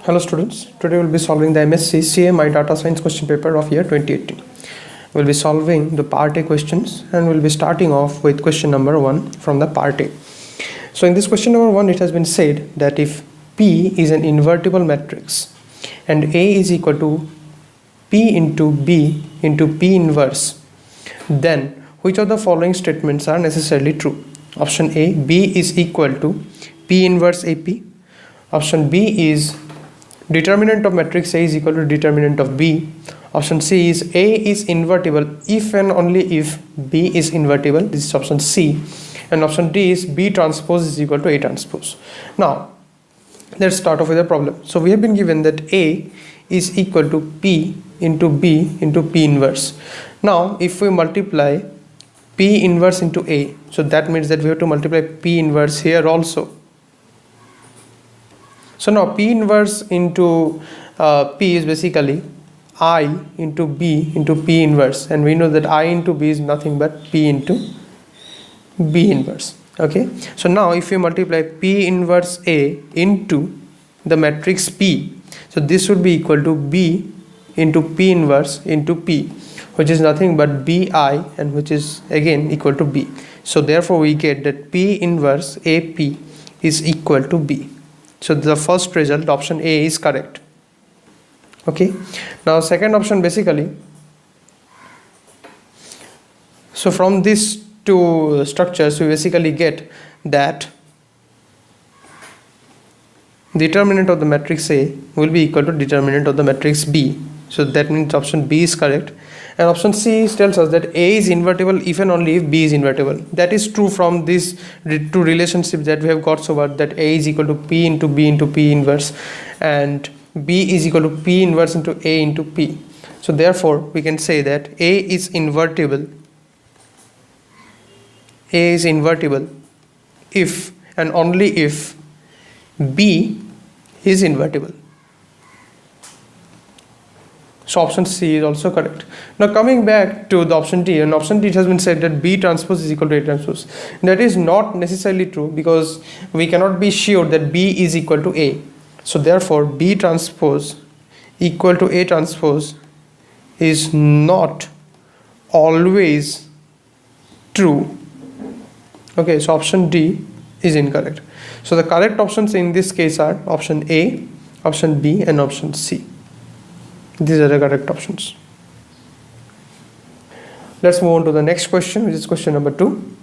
Hello students, today we'll be solving the MSc CMI Data Science question paper of year 2018. We'll be solving the part A questions and we'll be starting off with question number 1 from the part A. So in this question number 1 it has been said that if P is an invertible matrix and A is equal to P into B into P inverse, then which of the following statements are necessarily true? Option A, B is equal to P inverse AP. Option B is determinant of matrix A is equal to determinant of B. Option C is A is invertible if and only if B is invertible. This is option C. And option D is B transpose is equal to A transpose. Now, let's start off with a problem. So we have been given that A is equal to P into B into P inverse. Now, if we multiply P inverse into A, so that means that we have to multiply P inverse here also. So now P inverse into P is basically I into B into P inverse, and we know that I into B is nothing but P into B inverse. Okay, so now if we multiply P inverse A into the matrix P, so this would be equal to B into P inverse into P, which is nothing but BI, and which is again equal to B. So therefore we get that P inverse AP is equal to B. So the first result, option A, is correct. Okay, now second option basically, so from these two structures we basically get that determinant of the matrix A will be equal to determinant of the matrix B. So that means option B is correct. And option C tells us that A is invertible if and only if B is invertible. That is true from these two relationships that we have got so far, that A is equal to P into B into P inverse and B is equal to P inverse into A into P. So therefore we can say that A is invertible. A is invertible if and only if B is invertible. So option C is also correct. Now coming back to the option D, and option D it has been said that B transpose is equal to A transpose. That is not necessarily true because we cannot be sure that B is equal to A. So therefore B transpose equal to A transpose is not always true. Okay, so option D is incorrect. So the correct options in this case are option A, option B and option C. These are the correct options. Let's move on to the next question, which is question number 2.